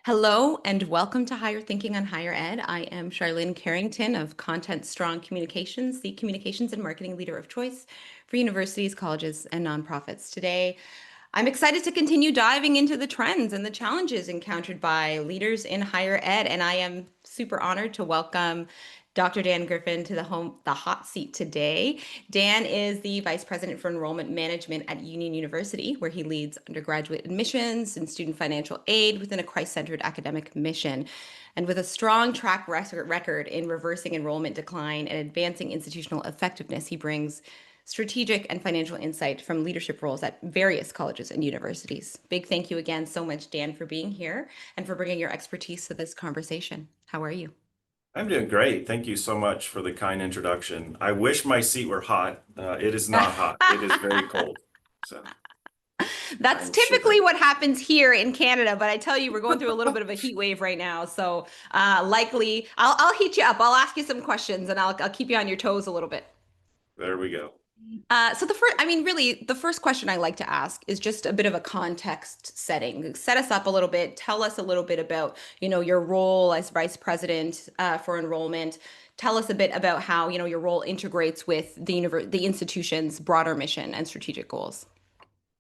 Hello and welcome to Higher Thinking on Higher Ed. I am Sharlyn Carrington of Content Strong Communications, the communications and marketing leader of choice for universities, colleges, and nonprofits. Today, I'm excited to continue diving into the trends and the challenges encountered by leaders in higher ed, and I am super honored to welcome Dr. Dan Griffin to the hot seat today. Dan is the Vice President for Enrollment Management at Union University, where he leads undergraduate admissions and student financial aid within a Christ-centered academic mission. And with a strong track record in reversing enrollment decline and advancing institutional effectiveness, he brings strategic and financial insight from leadership roles at various colleges and universities. Big thank you again so much, Dan, for being here and for bringing your expertise to this conversation. How are you? I'm doing great. Thank you so much for the kind introduction. I wish my seat were hot. It is not hot. It is very cold. So That's I'm typically shivering. what happens here in Canada, but I tell you, we're going through a little bit of a heat wave right now. So likely, I'll heat you up. I'll ask you some questions and I'll keep you on your toes a little bit. There we go. So the first, I mean, really, the first question I like to ask is just a bit of a context setting. Set us up a little bit. Tell us a little bit about, your role as vice president for enrollment. Tell us a bit about how, your role integrates with the institution's broader mission and strategic goals.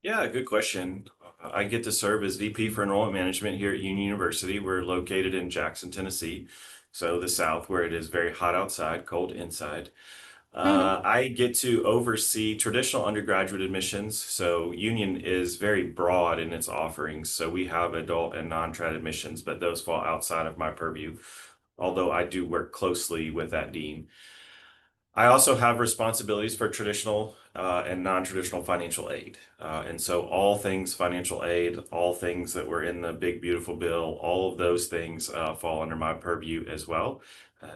Yeah, good question. I get to serve as VP for Enrollment Management here at Union University. We're located in Jackson, Tennessee, so the South, where it is very hot outside, cold inside. I get to oversee traditional undergraduate admissions. So Union is very broad in its offerings. So we have adult and non-trad admissions, but those fall outside of my purview, although I do work closely with that dean. I also have responsibilities for traditional and non-traditional financial aid. And so all things financial aid, all things that were in the big, beautiful bill, all of those things fall under my purview as well.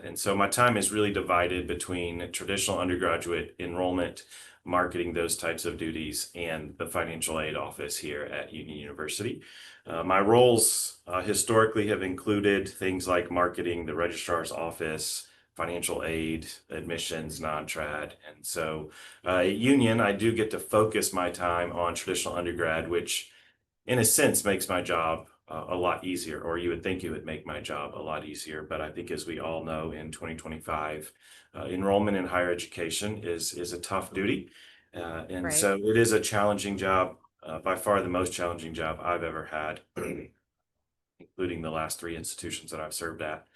And so my time is really divided between traditional undergraduate enrollment, marketing, those types of duties, and the financial aid office here at Union University. My roles historically have included things like marketing, the registrar's office, financial aid, admissions, non-trad. And so at Union, I do get to focus my time on traditional undergrad, which in a sense makes my job a lot easier, or you would think it would make my job a lot easier. But I think as we all know in 2025, enrollment in higher education is a tough duty. And Right. so it is a challenging job, by far the most challenging job I've ever had, including the last three institutions that I've served at.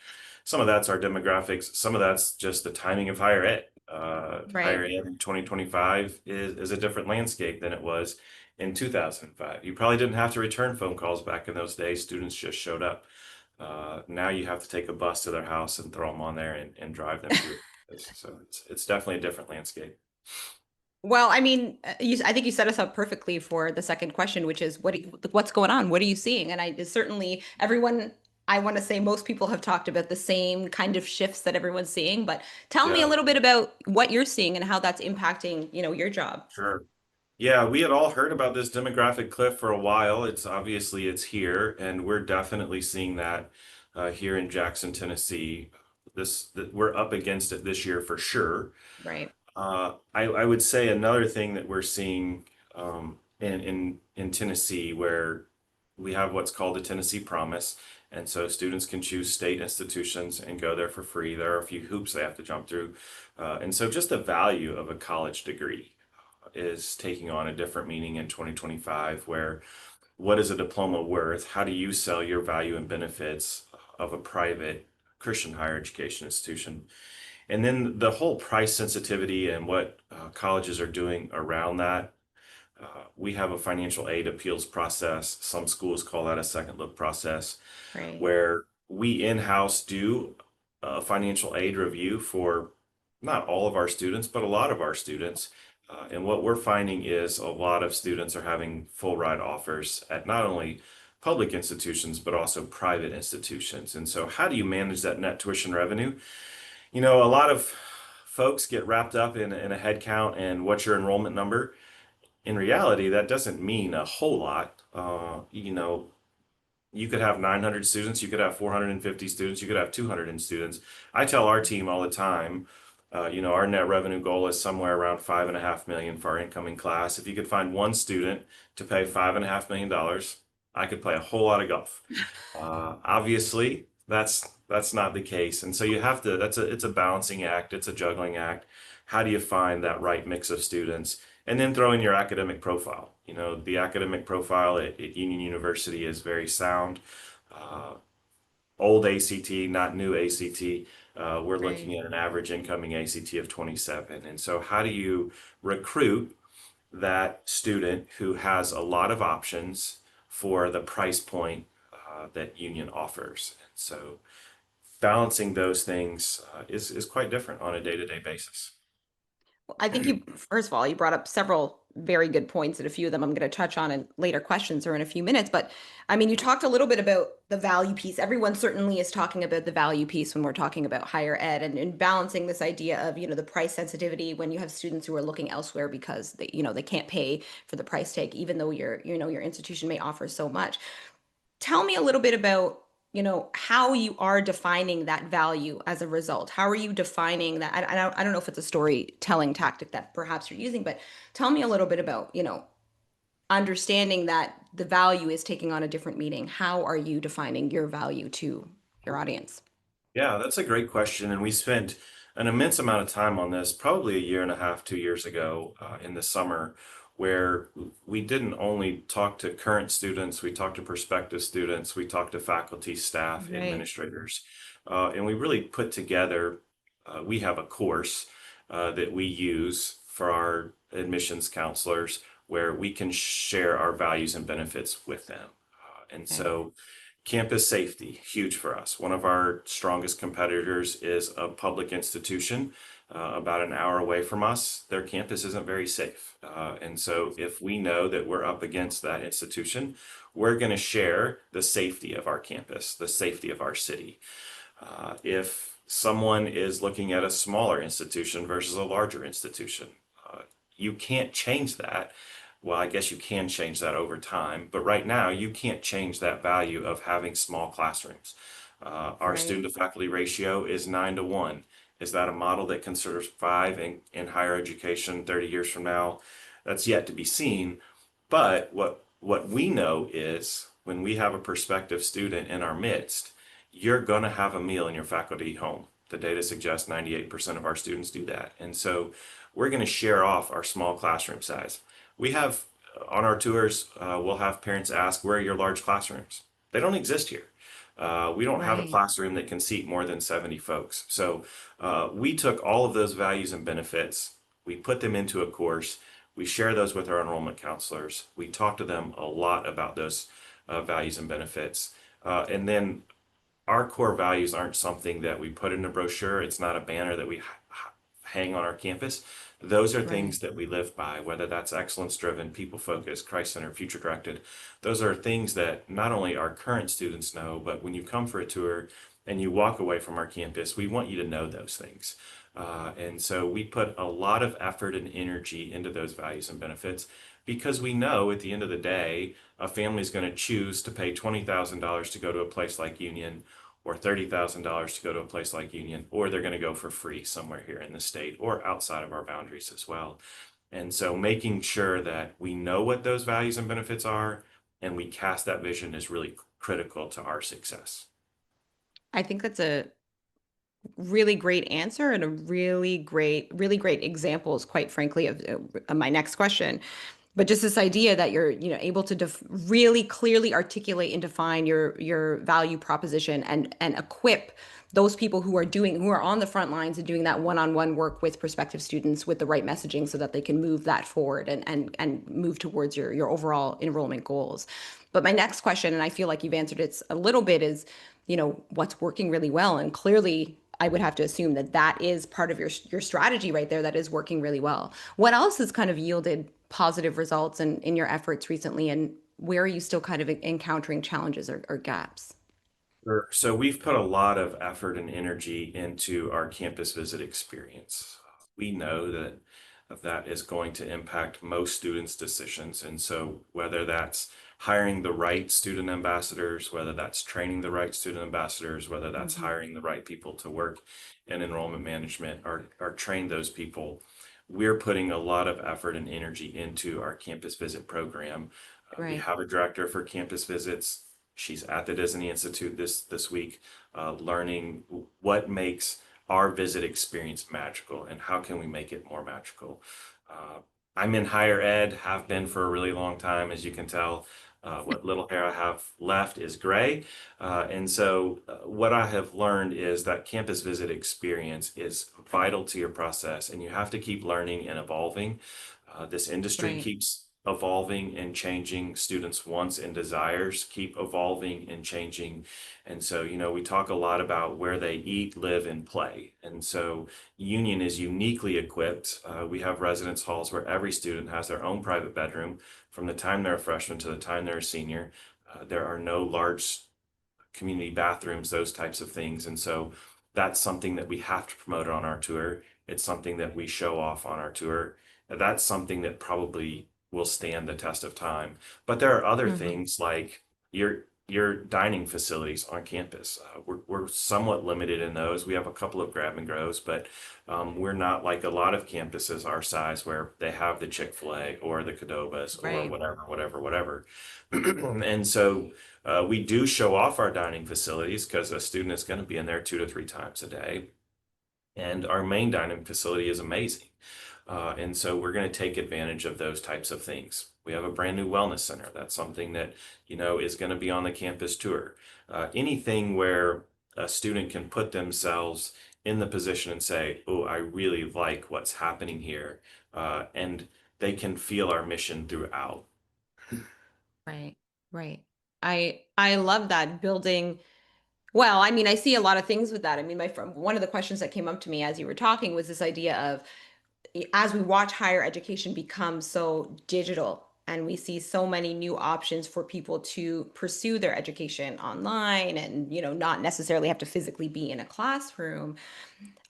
Some of that's our demographics. Some of that's just the timing of higher ed. Higher Right. ed in 2025 is a different landscape than it was in 2005. You probably didn't have to return phone calls back in those days. Students just showed up. Now you have to take a bus to their house and throw them on there and drive them to it. So it's definitely a different landscape. Well, I mean, I think you set us up perfectly for the second question, which is what's going on? What are you seeing? And certainly everyone, I want to say most people have talked about the same kind of shifts that everyone's seeing, but tell me a Yeah, little bit about what you're seeing and how that's impacting, your job. sure. Yeah, we had all heard about this demographic cliff for a while. It's here, and we're definitely seeing that here in Jackson, Tennessee. We're up against it this year for sure. Right. I would say another thing that we're seeing in Tennessee, where we have what's called the Tennessee Promise, and so students can choose state institutions and go there for free. There are a few hoops they have to jump through, and so just the value of a college degree is taking on a different meaning in 2025, where what is a diploma worth? How do you sell your value and benefits of a private Christian higher education institution? And then the whole price sensitivity and what colleges are doing around that. We have a financial aid appeals process. Some schools call that a second look process, Right. where we in-house do a financial aid review for not all of our students, but a lot of our students. And what we're finding is a lot of students are having full ride offers at not only public institutions, but also private institutions. And so how do you manage that net tuition revenue? A lot of folks get wrapped up in a head count and what's your enrollment number. In reality, that doesn't mean a whole lot. You could have 900 students, you could have 450 students, you could have 200 students. I tell our team all the time, our net revenue goal is somewhere around 5.5 million for our incoming class. If you could find one student to pay $5.5 million, I could play a whole lot of golf. Obviously, that's not the case, and so you have to. It's a balancing act. It's a juggling act. How do you find that right mix of students, and then throw in your academic profile? You know, the academic profile at Union University is very sound. Uh, Old ACT, not new ACT. We're Right. looking at an average incoming ACT of 27. And so, how do you recruit that student who has a lot of options for the price point that Union offers? And so, balancing those things is quite different on a day-to-day basis. I think you, first of all, you brought up several very good points, and a few of them I'm going to touch on in later questions or in a few minutes. But I mean, you talked a little bit about the value piece. Everyone certainly is talking about the value piece when we're talking about higher ed, and balancing this idea of, the price sensitivity when you have students who are looking elsewhere because they can't pay for the price tag, even though your institution may offer so much. Tell me a little bit about, how you are defining that value as a result. How are you defining that? I don't know if it's a storytelling tactic that perhaps you're using, but tell me a little bit about, understanding that the value is taking on a different meaning. How are you defining your value to your audience? Yeah, that's a great question. And we spent an immense amount of time on this probably a year and a half, 2 years ago in the summer, where we didn't only talk to current students, we talked to prospective students, we talked to faculty, staff, Right. administrators, and we really put together, we have a course that we use for our admissions counselors where we can share our values and benefits with them. And Okay. so, campus safety, huge for us. One of our strongest competitors is a public institution about an hour away from us. Their campus isn't very safe. And so, if we know that we're up against that institution, we're going to share the safety of our campus, the safety of our city. If someone is looking at a smaller institution versus a larger institution, you can't change that. Well, I guess you can change that over time, but right now you can't change that value of having small classrooms. Our Right. student to faculty ratio is 9 to 1. Is that a model that can survive in higher education 30 years from now? That's yet to be seen. But what we know is when we have a prospective student in our midst, you're going to have a meal in your faculty home. The data suggests 98% of our students do that. And so we're going to share off our small classroom size. We have on our tours, we'll have parents ask, where are your large classrooms? They don't exist here. We don't have a Right. classroom that can seat more than 70 folks. So we took all of those values and benefits, we put them into a course, we share those with our enrollment counselors. We talk to them a lot about those values and benefits. And then our core values aren't something that we put in a brochure. It's not a banner that we hang on our campus. Those are Right. things that we live by, whether that's excellence driven, people focused, Christ centered, future directed. Those are things that not only our current students know, but when you come for a tour and you walk away from our campus, we want you to know those things. And so we put a lot of effort and energy into those values and benefits because we know at the end of the day, a family is going to choose to pay $20,000 to go to a place like Union or $30,000 to go to a place like Union, or they're going to go for free somewhere here in the state or outside of our boundaries as well. And so making sure that we know what those values and benefits are and we cast that vision is really critical to our success. I think that's a really great answer and a really great examples, quite frankly, of my next question. But just this idea that you're, able to really clearly articulate and define your value proposition and equip those people who are on the front lines and doing that one-on-one work with prospective students with the right messaging so that they can move that forward and move towards your overall enrollment goals. But my next question, and I feel like you've answered it a little bit, is, what's working really well, and clearly I would have to assume that that is part of your strategy right there that is working really well. What else has kind of yielded positive results in your efforts recently, and where are you still kind of encountering challenges or gaps? Sure. So we've put a lot of effort and energy into our campus visit experience. We know that that is going to impact most students' decisions. And so whether that's hiring the right student ambassadors, whether that's training the right student ambassadors, whether that's Mhm. hiring the right people to work in enrollment management or train those people, we're putting a lot of effort and energy into our campus visit program. We Right. have a director for campus visits. She's at the Disney Institute this week, learning what makes our visit experience magical and how can we make it more magical. Uh, I'm in higher ed, have been for a really long time, as you can tell. What little hair I have left is gray. What I have learned is that campus visit experience is vital to your process, and you have to keep learning and evolving. This industry Right. keeps evolving and changing. Students' wants and desires keep evolving and changing. And so, we talk a lot about where they eat, live, and play. And so, Union is uniquely equipped. We have residence halls where every student has their own private bedroom from the time they're a freshman to the time they're a senior. There are no large community bathrooms, those types of things. And so that's something that we have to promote on our tour. It's something that we show off on our tour. That's something that probably will stand the test of time. But there are other Hmm. things like your dining facilities on campus. We're somewhat limited in those. We have a couple of grab and goes, but we're not like a lot of campuses our size where they have the Chick-fil-A or the Cadobas or Right. whatever. And so we do show off our dining facilities because a student is going to be in there 2 to 3 times a day. And our main dining facility is amazing. And so we're going to take advantage of those types of things. We have a brand new wellness center. That's something that, is going to be on the campus tour. Anything where a student can put themselves in the position and say, oh, I really like what's happening here. And they can feel our mission throughout. Right. Right. I love that building. Well, I mean, I see a lot of things with that. I mean, my friend, one of the questions that came up to me as you were talking was this idea of as we watch higher education become so digital and we see so many new options for people to pursue their education online and not necessarily have to physically be in a classroom.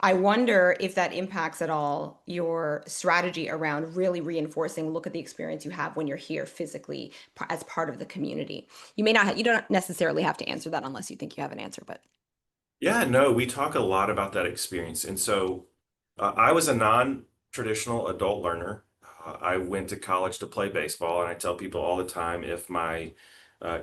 I wonder if that impacts at all your strategy around really reinforcing look at the experience you have when you're here physically as part of the community. You may not you don't necessarily have to answer that unless you think you have an answer, but Yeah, no, we talk a lot about that experience. And so I was a non-traditional adult learner. I went to college to play baseball, and I tell people all the time if my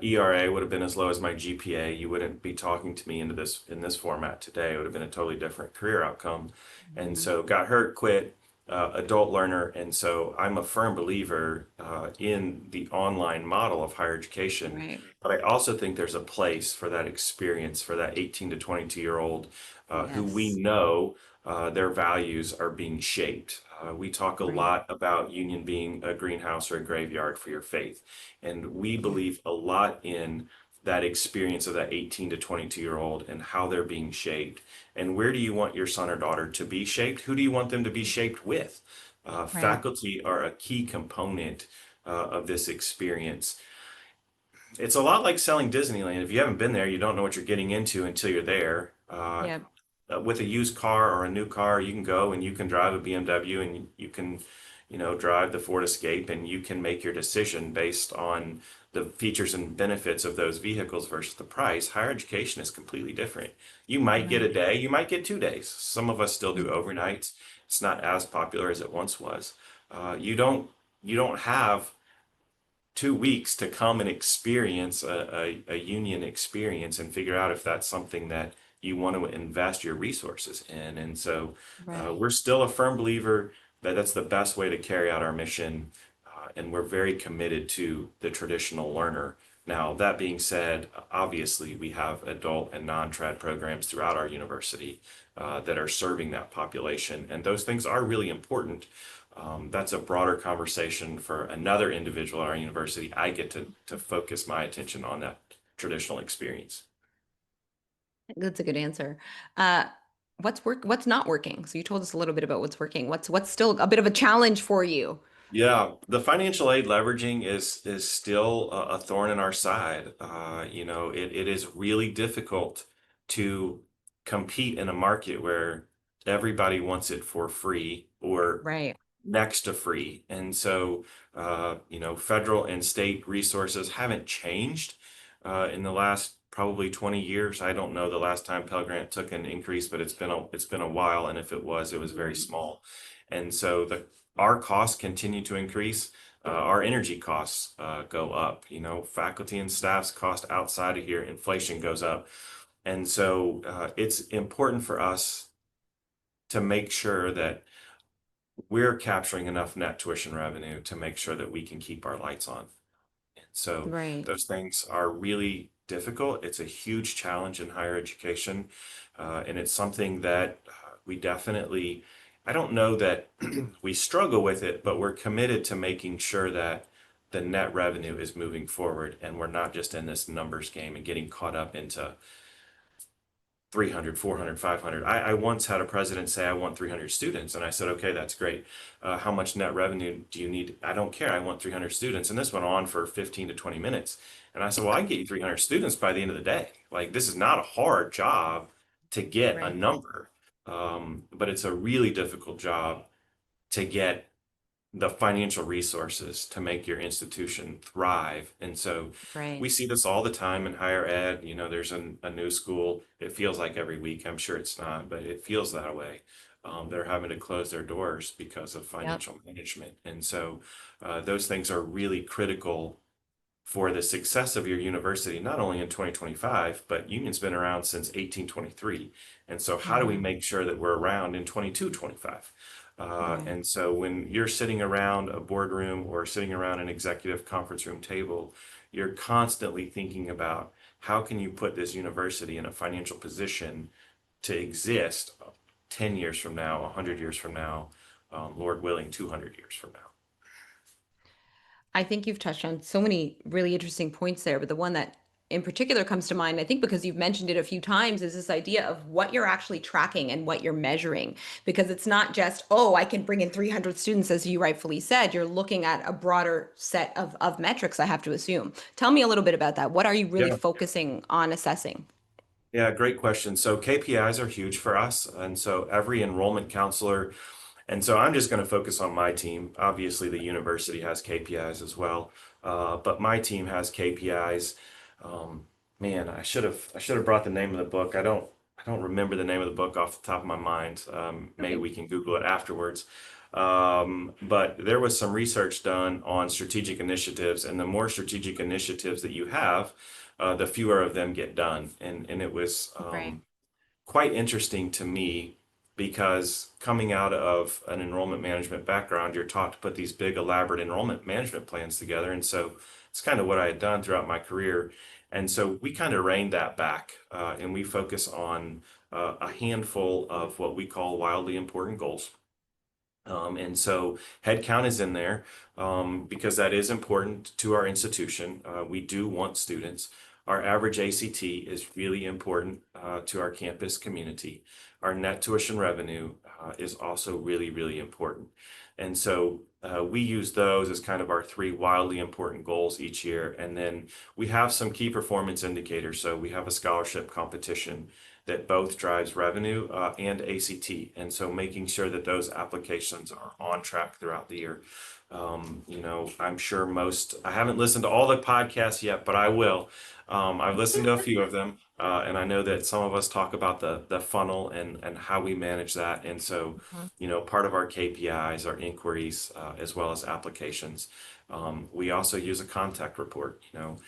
ERA would have been as low as my GPA, you wouldn't be talking to me in this format today. It would have been a totally different career outcome. And Mhm. so got hurt, quit, adult learner. And so I'm a firm believer in the online model of higher education. Right. But I also think there's a place for that experience for that 18 to 22-year-old who we Yes. know their values are being shaped. We talk a Right. lot about Union being a greenhouse or a graveyard for your faith. And we Yeah. believe a lot in that experience of that 18 to 22-year-old and how they're being shaped. And where do you want your son or daughter to be shaped? Who do you want them to be shaped with? Right. Faculty are a key component of this experience. It's a lot like selling Disneyland. If you haven't been there, you don't know what you're getting into until you're there. Yeah. With a used car or a new car, you can go and you can drive a BMW and you can, drive the Ford Escape and you can make your decision based on the features and benefits of those vehicles versus the price. Higher education is completely different. You might get a Right. day, you might get 2 days. Some of us still do Mhm. overnights. It's not as popular as it once was. You don't have 2 weeks to come and experience a union experience and figure out if that's something that you want to invest your resources in. And so Right. we're still a firm believer that that's the best way to carry out our mission. And we're very committed to the traditional learner. Now, that being said, obviously, we have adult and non-trad programs throughout our university that are serving that population. And those things are really important. That's a broader conversation for another individual at our university. I get to focus my attention on that traditional experience. That's a good answer. Uh, what's not working? So you told us a little bit about what's working. What's still a bit of a challenge for you? Yeah, the financial aid leveraging is still a thorn in our side. It is really difficult to compete in a market where everybody wants it for free or Right. next to free. And so, federal and state resources haven't changed in the last probably 20 years. I don't know the last time Pell Grant took an increase, but it's been a while, and if it was very small. And so the our costs continue to increase. Our energy costs go up. You know, faculty and staff's cost outside of here, inflation goes up. And so it's important for us to make sure that we're capturing enough net tuition revenue to make sure that we can keep our lights on. And so Right. those things are really difficult. It's a huge challenge in higher education. And it's something that we definitely, I don't know that we struggle with it, but we're committed to making sure that the net revenue is moving forward and we're not just in this numbers game and getting caught up into 300, 400, 500. I once had a president say, I want 300 students. And I said, okay, that's great. How much net revenue do you need? I don't care. I want 300 students. And this went on for 15 to 20 minutes. And I said, well, I can get you 300 students by the end of the day. Like, this is not a hard job to get a Right. number, but it's a really difficult job to get the financial resources to make your institution thrive. And so we Right. see this all the time in higher ed. You know, there's a new school. It feels like every week. I'm sure it's not, but it feels that way. They're having to close their doors because of Yep. financial management. And so those things are really critical for the success of your university, not only in 2025, but Union's been around since 1823. And so how do we Hmm. make sure that we're around in 2225? Right. And so when you're sitting around a boardroom or sitting around an executive conference room table, you're constantly thinking about how can you put this university in a financial position to exist 10 years from now, 100 years from now, Lord willing, 200 years from now. I think you've touched on so many really interesting points there, but the one that in particular comes to mind, I think because you've mentioned it a few times, is this idea of what you're actually tracking and what you're measuring. Because it's not just, oh, I can bring in 300 students, as you rightfully said. You're looking at a broader set of metrics, I have to assume. Tell me a little bit about that. What are you really Yeah. focusing on assessing? Yeah, great question. So KPIs are huge for us. And so every enrollment counselor, and so I'm just going to focus on my team. Obviously, the university has KPIs as well, but my team has KPIs. Um, Man, I should have brought the name of the book. I don't remember the name of the book off the top of my mind. Maybe Okay. we can Google it afterwards. But there was some research done on strategic initiatives, and the more strategic initiatives that you have, the fewer of them get done. And it was Right. quite interesting to me because coming out of an enrollment management background, you're taught to put these big, elaborate enrollment management plans together. And so it's kind of what I had done throughout my career. And so we kind of reined that back and we focus on a handful of what we call wildly important goals. And so headcount is in there because that is important to our institution. We do want students. Our average ACT is really important to our campus community. Our net tuition revenue is also really, really important. And so we use those as kind of our three wildly important goals each year. And then we have some key performance indicators. So we have a scholarship competition that both drives revenue and ACT. And so making sure that those applications are on track throughout the year. You know, I'm sure I haven't listened to all the podcasts yet, but I will. I've listened to a few of them, and I know that some of us talk about the funnel and how we manage that. And so, Mhm. you know, part of our KPIs are inquiries as well as applications. We also use a contact report, you know.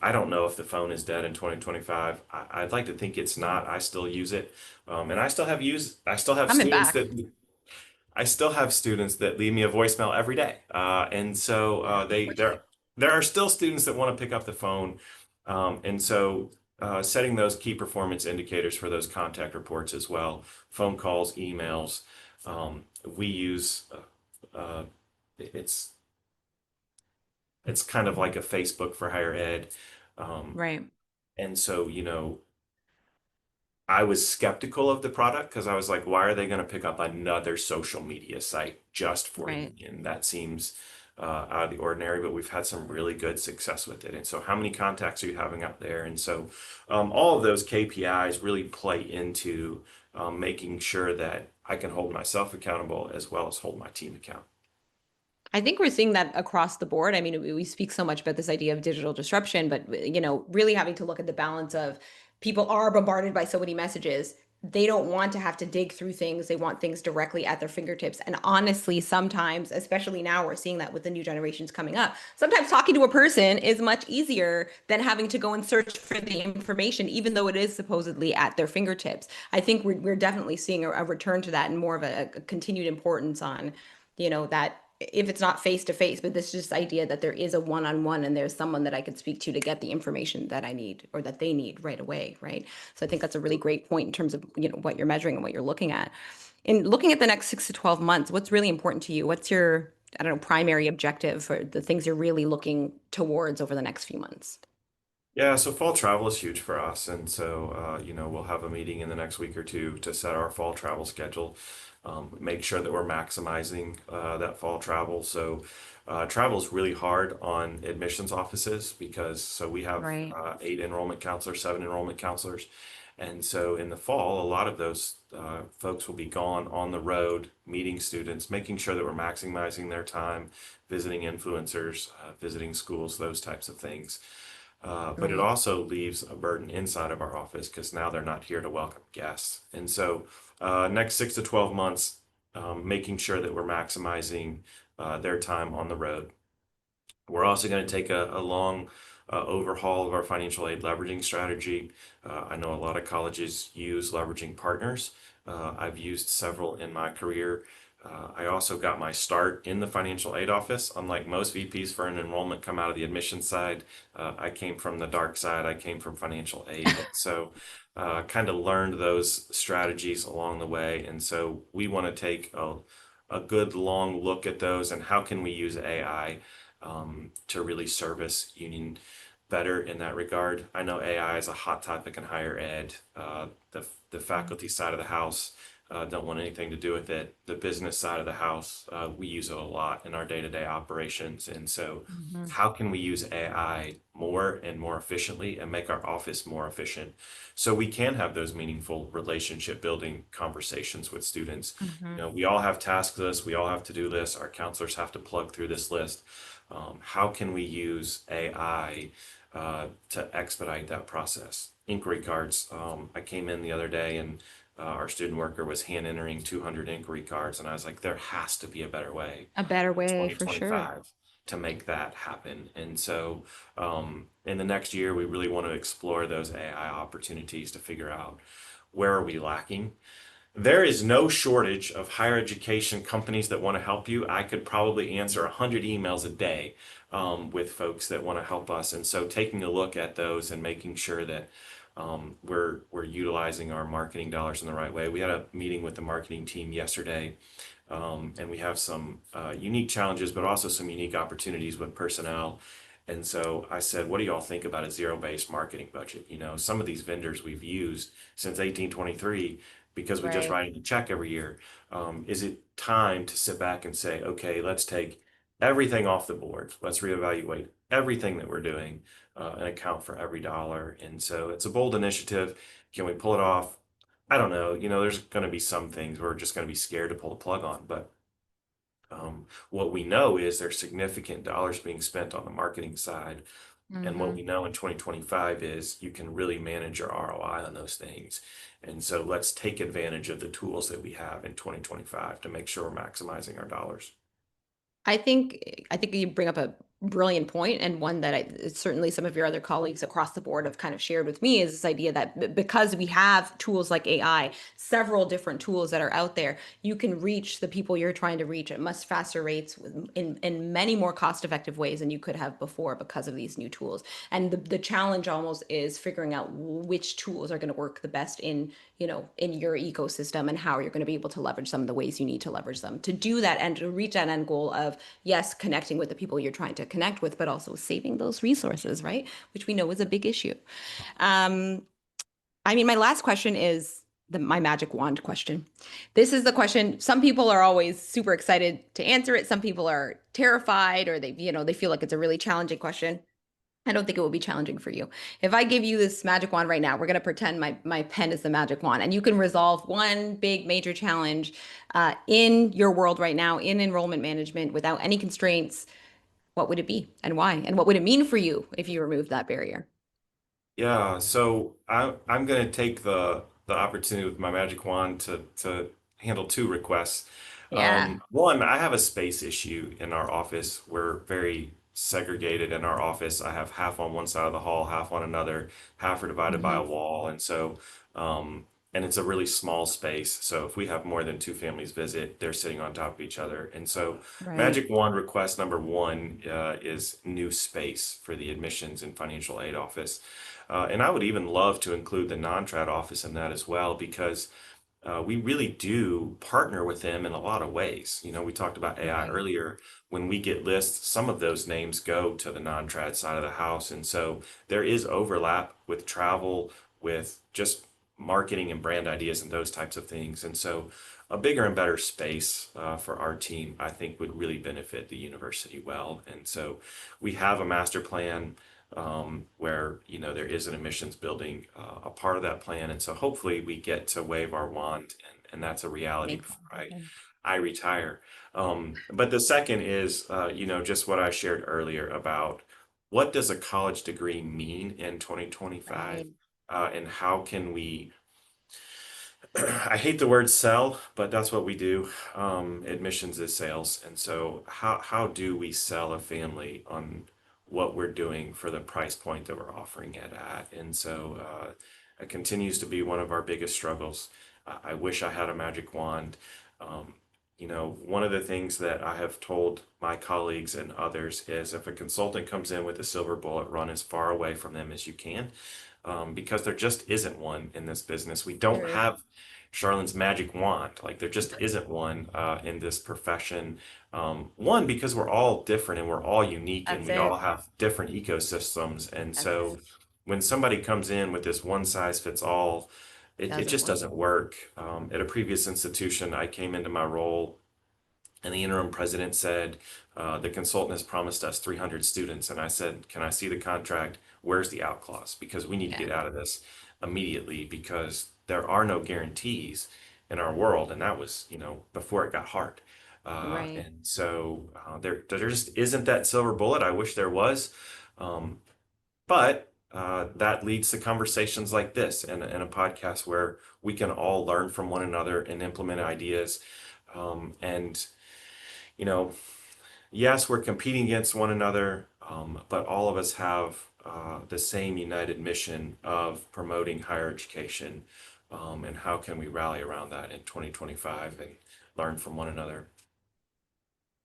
I don't know if the phone is dead in 2025. I'd like to think it's not. I still use it, and I still have Coming students back. that I still have students that leave me a voicemail every day, and so there are still students that want to pick up the phone, and so setting those key performance indicators for those contact reports as well, phone calls, emails. We use it's it's kind of like a Facebook for higher ed. Um, Right. And so, you know, I was skeptical of the product because I was like, why are they going to pick up another social media site just for Right. Union? That seems out of the ordinary, but we've had some really good success with it. And so, how many contacts are you having out there? And so, all of those KPIs really play into making sure that I can hold myself accountable as well as hold my team accountable. I think we're seeing that across the board. I mean, we speak so much about this idea of digital disruption, but really having to look at the balance of people are bombarded by so many messages. They don't want to have to dig through things. They want things directly at their fingertips. And honestly, sometimes, especially now, we're seeing that with the new generations coming up. Sometimes talking to a person is much easier than having to go and search for the information, even though it is supposedly at their fingertips. I think we're definitely seeing a return to that and more of a continued importance on that if it's not face to face, but this just idea that there is a one-on-one and there's someone that I could speak to get the information that I need or that they need right away, right? So I think that's a really great point in terms of, what you're measuring and what you're looking at. In looking at the next 6 to 12 months, what's really important to you? What's your, I don't know, primary objective or the things you're really looking towards over the next few months? Yeah, so fall travel is huge for us. And so, we'll have a meeting in the next week or two to set our fall travel schedule, make sure that we're maximizing that fall travel. So, travel is really hard on admissions offices because so we have Right. 8 enrollment counselors, 7 enrollment counselors. And so in the fall, a lot of those folks will be gone on the road, meeting students, making sure that we're maximizing their time, visiting influencers, visiting schools, those types of things. But it Right. also leaves a burden inside of our office because now they're not here to welcome guests. And so, next 6 to 12 months, making sure that we're maximizing their time on the road. We're also going to take a long overhaul of our financial aid leveraging strategy. I know a lot of colleges use leveraging partners. I've used several in my career. I also got my start in the financial aid office. Unlike most VPs for an enrollment come out of the admission side, I came from the dark side. I came from financial aid. And so kind of learned those strategies along the way. And so we want to take a good long look at those and how can we use AI to really service union better in that regard. I know AI is a hot topic in higher ed. The faculty side of the house don't want anything to do with it. The business side of the house, we use it a lot in our day-to-day operations. And so, Mhm. how can we use AI more and more efficiently and make our office more efficient so we can have those meaningful relationship building conversations with students? Mhm. We all have task lists, we all have to-do lists, our counselors have to plug through this list. How can we use AI to expedite that process? Inquiry cards. I came in the other day and our student worker was hand entering 200 inquiry cards, and I was like, there has to be a better way A better in way for sure. 2025 to make that happen. And so, in the next year, we really want to explore those AI opportunities to figure out where are we lacking. There is no shortage of higher education companies that want to help you. I could probably answer 100 emails a day with folks that want to help us. And so taking a look at those and making sure that we're utilizing our marketing dollars in the right way. We had a meeting with the marketing team yesterday, and we have some unique challenges, but also some unique opportunities with personnel. And so I said, what do y'all think about a zero-based marketing budget? Some of these vendors we've used since 1823 because we just Right. write a check every year. Is it time to sit back and say, okay, let's take everything off the board. Let's reevaluate everything that we're doing and account for every dollar. And so it's a bold initiative. Can we pull it off? I don't know. There's going to be some things we're just going to be scared to pull the plug on. But what we know is there's significant dollars being spent on the marketing side. And what Hmm. we know in 2025 is you can really manage your ROI on those things. And so let's take advantage of the tools that we have in 2025 to make sure we're maximizing our dollars. I think you bring up a brilliant point and one that certainly some of your other colleagues across the board have kind of shared with me is this idea that because we have tools like AI, several different tools that are out there, you can reach the people you're trying to reach at much faster rates in many more cost-effective ways than you could have before because of these new tools. And the challenge almost is figuring out which tools are going to work the best in your ecosystem and how you're going to be able to leverage them the ways you need to leverage them to do that and to reach that end goal of yes, connecting with the people you're trying to connect with, but also saving those resources, right? Which we know is a big issue. Um, I mean, my last question is my magic wand question. This is the question. Some people are always super excited to answer it. Some people are terrified or they feel like it's a really challenging question. I don't think it will be challenging for you. If I give you this magic wand right now, we're going to pretend my pen is the magic wand, and you can resolve one big major challenge in your world right now in enrollment management without any constraints. What would it be and why? And what would it mean for you if you removed that barrier? Yeah, so I'm going to take the opportunity with my magic wand to handle two requests. Yeah. One, I have a space issue in our office. We're very segregated in our office. I have half on one side of the hall, half on another, half are divided by a Hmm. wall, and so and it's a really small space. So if we have more than two families visit, they're sitting on top of each other. And so Right. magic wand request number one is new space for the admissions and financial aid office. And I would even love to include the non-trad office in that as well, because we really do partner with them in a lot of ways. You know, we talked about AI Right. earlier. When we get lists, some of those names go to the non-trad side of the house. And so there is overlap with travel, with just marketing and brand ideas and those types of things. And so a bigger and better space for our team, I think, would really benefit the university well. And so we have a master plan where there is an emissions building a part of that plan, and so hopefully we get to wave our wand, and that's a reality Make before that happen. I retire. But the second is just what I shared earlier about what does a college degree mean in 2025, Right. and how can we I hate the word sell, but that's what we do. Admissions is sales. And so how do we sell a family on what we're doing for the price point that we're offering it at? And so it continues to be one of our biggest struggles. I wish I had a magic wand. Um, one of the things that I have told my colleagues and others is if a consultant comes in with a silver bullet, run as far away from them as you can, because there just isn't one in this business. We don't There is. have Charlotte's magic wand. Like there just isn't one in this profession. One, because we're all different and we're all unique and That's we all it. have different ecosystems. And That's it. so when somebody comes in with this one size fits all, it Doesn't just work. doesn't work. At a previous institution, I came into my role and the interim president said, the consultant has promised us 300 students. And I said, can I see the contract? Where's the out clause? Because we need to Yeah. get out of this immediately because there are no guarantees in our world. And that was, before it got hard. Right. And so there just isn't that silver bullet. I wish there was. Um, but that leads to conversations like this and a podcast where we can all learn from one another and implement ideas. And you know, yes, we're competing against one another, but all of us have the same united mission of promoting higher education. And how can we rally around that in 2025 and learn from one another?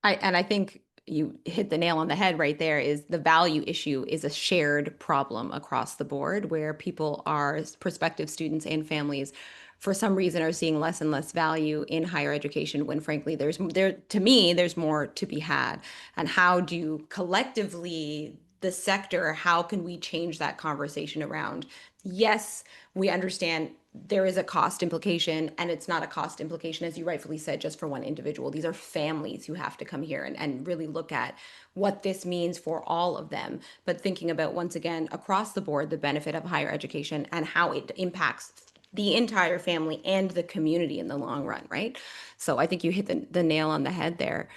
I think you hit the nail on the head right there is the value issue is a shared problem across the board where people are prospective students and families for some reason are seeing less and less value in higher education when frankly to me there's more to be had. And how do you collectively the sector, how can we change that conversation around? Yes, we understand there is a cost implication, and it's not a cost implication, as you rightfully said, just for one individual. These are families who have to come here and really look at what this means for all of them. But thinking about, once again, across the board, the benefit of higher education and how it impacts the entire family and the community in the long run, right? So I think you hit the nail on the head there.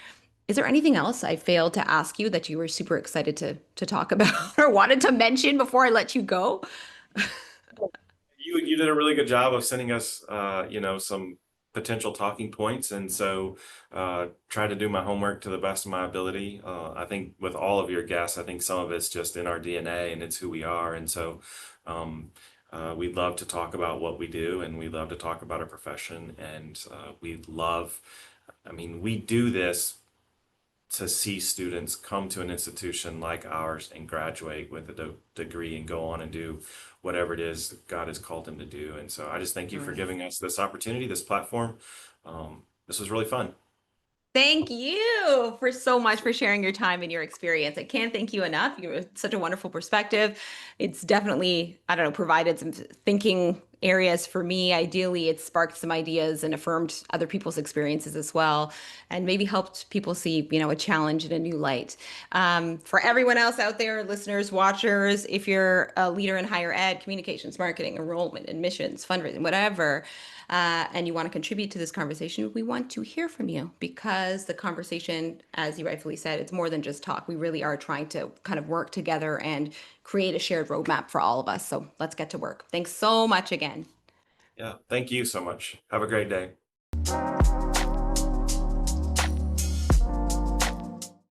Is there anything else I failed to ask you that you were super excited to talk about or wanted to mention before I let you go? You did a really good job of sending us, some potential talking points, and so try to do my homework to the best of my ability. I think with all of your guests, I think some of it's just in our DNA and it's who we are, and so we'd love to talk about what we do, and we love to talk about our profession, and we love. I mean, we do this to see students come to an institution like ours and graduate with a degree and go on and do whatever it is that God has called them to do. And so I just thank you for Right. giving us this opportunity, this platform. This was really fun. Thank you for so much for sharing your time and your experience. I can't thank you enough. You have such a wonderful perspective. It's definitely, I don't know, provided some thinking areas for me. Ideally, it sparked some ideas and affirmed other people's experiences as well, and maybe helped people see, a challenge in a new light. For everyone else out there, listeners, watchers, if you're a leader in higher ed, communications, marketing, enrollment, admissions, fundraising, whatever, and you want to contribute to this conversation, we want to hear from you, because the conversation, as you rightfully said, it's more than just talk. We really are trying to kind of work together and create a shared roadmap for all of us. So let's get to work. Thanks so much again. Yeah, thank you so much. Have a great day.